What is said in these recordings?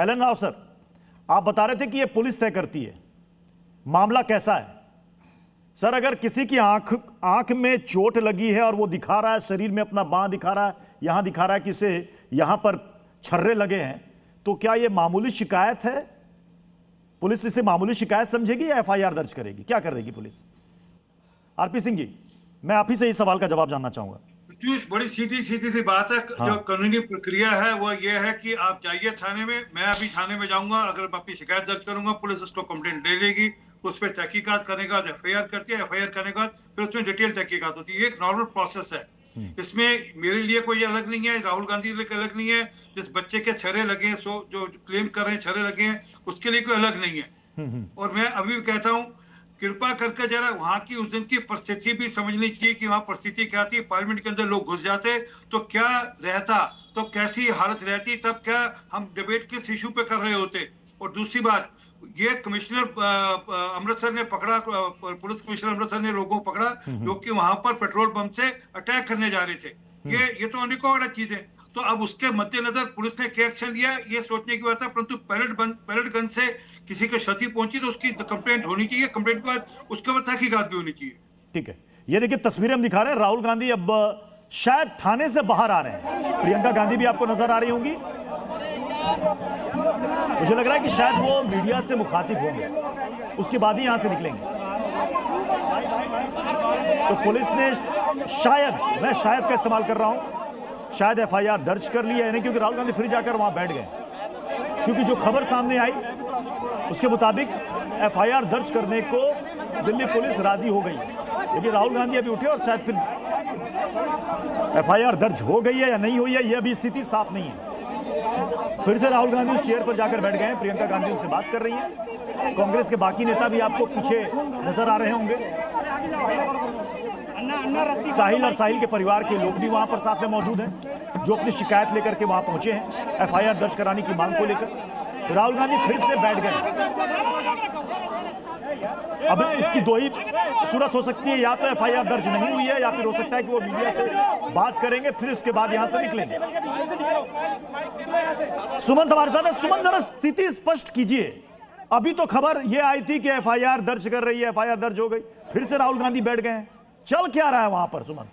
Elon Rao sir, आप बता रहे थे कि ये पुलिस तय करती है, मामला कैसा है सर? अगर किसी की आंख में चोट लगी है और वो दिखा रहा है, शरीर में अपना बांह दिखा रहा है, यहां दिखा रहा है कि इसे यहां पर छर्रे लगे हैं, तो क्या ये मामूली शिकायत है? पुलिस इसे मामूली शिकायत समझेगी या एफआईआर दर्ज करेगी? क्या करेगी पुलिस? आरपी सिंह जी, मैं आप ही से इस सवाल का जवाब जानना चाहूंगा। बड़ी सीधी सी बात है। हाँ। जो कानूनी प्रक्रिया है वो ये है कि आप जाइए थाने में, मैं अभी थाने में जाऊंगा, अगर मैं अपनी शिकायत दर्ज करूंगा, पुलिस उसको कंप्लेंट ले लेगी, उस पर तहकीकात करने के बाद एफआईआर करती है, एफआईआर करने के बाद फिर उसमें डिटेल तहकीकात होती है। ये एक नॉर्मल प्रोसेस है। इसमें मेरे लिए कोई अलग नहीं है, राहुल गांधी के लिए अलग नहीं है। जिस बच्चे के छर्रे लगे हैं, जो क्लेम कर रहे हैं छर्रे लगे हैं, उसके लिए कोई अलग नहीं है। और मैं अभी भी कहता हूँ, कृपा करके जरा वहां की उस दिन की परिस्थिति भी समझनी चाहिए कि वहां परिस्थिति क्या थी। पार्लियामेंट के अंदर लोग घुस जाते तो क्या रहता, तो कैसी हालत रहती, तब क्या हम डिबेट किस इशू पे कर रहे होते। और दूसरी बात, ये कमिश्नर अमृतसर ने पकड़ा, पुलिस कमिश्नर अमृतसर ने लोगों को पकड़ा जो कि वहां पर पेट्रोल पंप से अटैक करने जा रहे थे। ये तो अनरिकॉर्ड चीजें। तो अब उसके मद्देनजर पुलिस ने क्या एक्शन लिया, ये सोचने की बात है। परंतु पैलेट गन से किसी को क्षति पहुंची तो उसकी कंप्लेंट होनी चाहिए, कंप्लेंट के बाद उसके बाद तहकीकात भी होनी चाहिए। ठीक है, ये देखिए तस्वीरें हम दिखा रहे हैं। राहुल गांधी अब शायद थाने से बाहर आ रहे हैं। प्रियंका गांधी भी आपको नजर आ रही होंगी। मुझे लग रहा है कि शायद वो मीडिया से मुखातिब होंगे, उसके बाद ही यहां से निकलेंगे। तो पुलिस ने शायद, मैं शायद का इस्तेमाल कर रहा हूं, शायद एफआईआर दर्ज कर लिया है, नहीं क्योंकि राहुल गांधी फिर जाकर वहां बैठ गए, क्योंकि जो खबर सामने आई उसके मुताबिक एफआईआर दर्ज करने को दिल्ली पुलिस राजी हो गई है। लेकिन राहुल गांधी अभी उठे और शायद फिर एफआईआर दर्ज हो गई है या नहीं हुई है, यह भी स्थिति साफ नहीं है। फिर से राहुल गांधी उस चेयर पर जाकर बैठ गए हैं। प्रियंका गांधी उनसे बात कर रही हैं। कांग्रेस के बाकी नेता भी आपको पीछे नजर आ रहे होंगे। साहिल और साहिल के परिवार के लोग भी वहां पर साथ में मौजूद हैं, जो अपनी शिकायत लेकर के वहां पहुंचे हैं एफआईआर दर्ज कराने की मांग को लेकर। राहुल गांधी फिर से बैठ गए। अब इसकी दो ही सूरत हो सकती है, या तो एफआईआर दर्ज नहीं हुई है, या फिर हो सकता है कि वो मीडिया से बात करेंगे, फिर उसके बाद यहां से निकलेंगे। सुमन हमारे साथ है। सुमन, जरा स्थिति स्पष्ट कीजिए। अभी तो खबर ये आई थी कि एफआईआर दर्ज कर रही है, एफआईआर दर्ज हो गई, फिर से राहुल गांधी बैठ गए हैं। चल क्या रहा है वहां पर सुमन?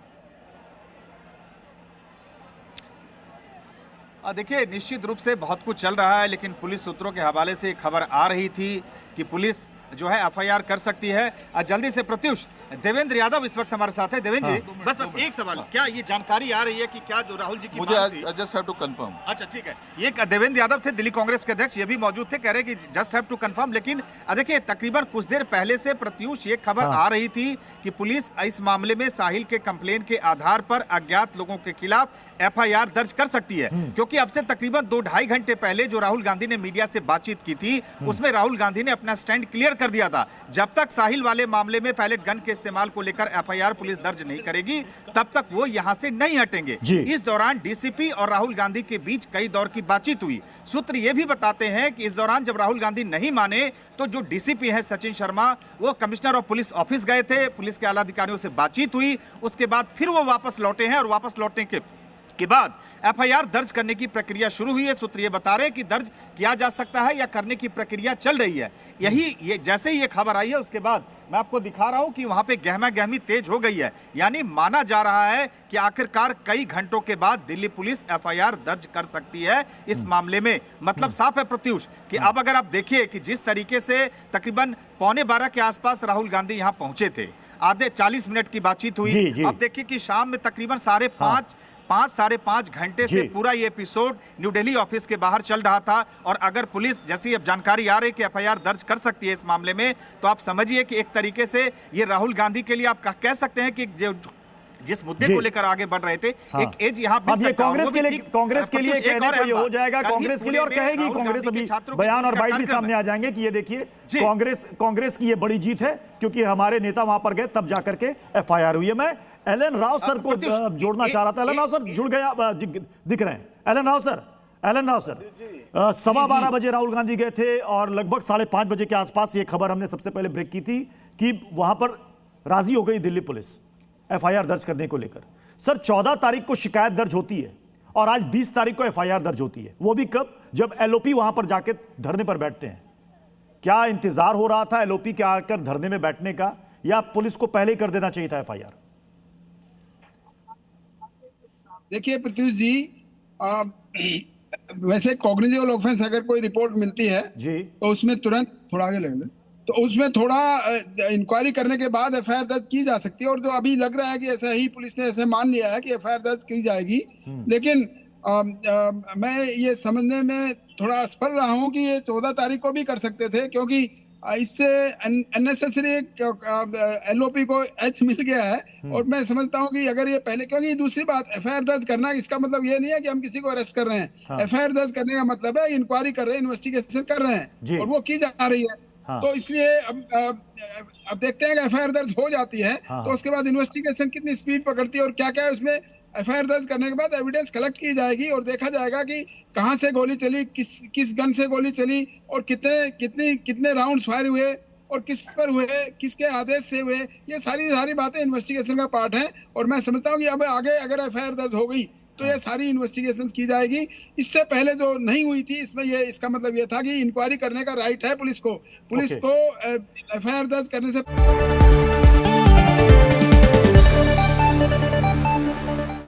देखिए, निश्चित रूप से बहुत कुछ चल रहा है, लेकिन पुलिस सूत्रों के हवाले से खबर आ रही थी कि पुलिस जो है एफआईआर कर सकती है। जल्दी से प्रत्युष, देवेंद्र यादव इस वक्त हमारे साथ है। देवेंद्र जी, बस एक सवाल, क्या ये जानकारी आ रही है कि क्या जो राहुल जी की मुझे जस्ट हैव टू कंफर्म। अच्छा ठीक है, ये देवेंद्र यादव थे, दिल्ली कांग्रेस के अध्यक्ष, ये भी मौजूद थे, कह रहे कि जस्ट हैव टू कंफर्म। लेकिन देखिए, तकरीबन कुछ देर पहले से प्रत्युष ये खबर आ रही थी कि पुलिस इस मामले में साहिल के कंप्लेंट के आधार पर अज्ञात लोगों के खिलाफ एफआईआर दर्ज कर सकती है। क्योंकि अब से तकरीबन 2-2.5 घंटे पहले जो राहुल गांधी ने मीडिया से बातचीत की थी, उसमें राहुल गांधी ने अपना स्टैंड क्लियर कर दिया था। जब तक साहिल वाले मामले में पैलेट गन के इस्तेमाल को लेकर एफआईआर पुलिस दर्ज नहीं करेगी, तब तक वो यहां से नहीं हटेंगे। इस दौरान डीसीपी और राहुल गांधी के बीच कई दौर की बातचीत हुई। सूत्र ये भी बताते हैं कि इस दौरान जब राहुल गांधी नहीं माने, तो जो डीसीपी है सचिन शर्मा, वो कमिश्नर ऑफ पुलिस ऑफिस गए थे, पुलिस के आला अधिकारियों से बातचीत हुई, उसके बाद फिर वो वापस लौटे हैं और वापस लौटने के बाद एफआईआर दर्ज करने की प्रक्रिया शुरू हुई है। सूत्र ये बता रहे हैं कि दर्ज किया जा सकता है या करने की प्रक्रिया चल रही है। ये जैसे ही ये खबर आई है, उसके बाद मैं आपको दिखा रहा हूं कि वहां पे गहमा गहमी तेज हो गई है। यानी माना जा रहा है कि आखिरकार कई घंटों के बाद दिल्ली पुलिस एफआईआर दर्ज कर सकती है इस मामले में। मतलब साफ है प्रत्युष कि अब अगर आप देखिए कि जिस तरीके से तकरीबन 11:15 के आसपास राहुल गांधी यहां पहुंचे थे, आधे 40 मिनट की बातचीत हुई। अब देखिए कि शाम में तकरीबन 5-5.5 घंटे से पूरा ये एपिसोड न्यू दिल्ली ऑफिस के बाहर चल रहा था। और अगर पुलिस, जैसी अब जानकारी आ रही है कि एफआईआर दर्ज कर सकती है इस मामले में, तो आप समझिए कि एक तरीके से ये राहुल गांधी के लिए आप कह सकते हैं कि जिस मुद्दे को लेकर आगे बढ़ रहे थे, एक एज यहाँ कांग्रेस के लिए कहने को ये हो जाएगा, कांग्रेस के लिए, और कहेगी कांग्रेस अभी बयान और बाइट भी सामने आ जाएंगे कि ये देखिए कांग्रेस की ये बड़ी जीत है, क्योंकि हमारे नेता वहां पर गए तब जाकर के एफआईआर हुई है। मैं एलन राव सर को जोड़ना चाह रहा था। एलन राव सर जुड़ गया, दिख रहे हैं। एलन राव सर, 12:15 बजे राहुल गांधी गए थे और लगभग 5:30 बजे के आसपास ये खबर हमने सबसे पहले ब्रेक की थी कि वहां पर राजी हो गई दिल्ली पुलिस एफआईआर दर्ज करने को लेकर। सर, 14 तारीख को शिकायत दर्ज होती है और आज 20 तारीख को एफआईआर दर्ज होती है, वो भी कब? जब एलओपी वहां पर जाके धरने पर बैठते हैं। क्या इंतजार हो रहा था एलओपी के आकर धरने में बैठने का, या पुलिस को पहले ही कर देना चाहिए था एफआईआर? देखिए प्रत्युष जी, वैसे कॉग्निजेबल ऑफेंस अगर कोई रिपोर्ट मिलती है जी, तो उसमें तुरंत थोड़ा आगे ले, तो उसमें थोड़ा इंक्वायरी करने के बाद एफआईआर दर्ज की जा सकती है। और जो अभी लग रहा है कि ऐसा ही पुलिस ने ऐसे मान लिया है कि एफआईआर दर्ज की जाएगी, लेकिन मैं ये समझने में थोड़ा असफल रहा हूं कि ये 14 तारीख को भी कर सकते थे, क्योंकि इससे अननेसेसरी एलओपी को एच मिल गया है। और मैं समझता हूं कि अगर ये पहले, क्योंकि दूसरी बात, एफआईआर दर्ज करना इसका मतलब ये नहीं है कि हम किसी को अरेस्ट कर रहे हैं। हाँ। एफआईआर दर्ज करने का मतलब है इंक्वायरी कर रहे हैं, इन्वेस्टिगेशन कर रहे जी। हैं, और वो की जा रही है। हाँ। तो इसलिए अब देखते हैं कि एफआईआर दर्ज हो जाती है, हाँ। तो उसके बाद इन्वेस्टिगेशन कितनी स्पीड पकड़ती है और क्या क्या है उसमें। एफआईआर दर्ज करने के बाद एविडेंस कलेक्ट की जाएगी और देखा जाएगा कि कहां से गोली चली, किस गन से गोली चली, और कितने राउंड्स फायर हुए और किस पर हुए, किसके आदेश से हुए। ये सारी बातें इन्वेस्टिगेशन का पार्ट है। और मैं समझता हूँ कि अब आगे अगर एफआईआर दर्ज हो गई तो ये सारी इन्वेस्टिगेशन की जाएगी। इससे पहले जो नहीं हुई थी, इसमें ये इसका मतलब ये था कि इंक्वायरी करने का राइट है पुलिस को। पुलिस को एफआईआर दर्ज करने से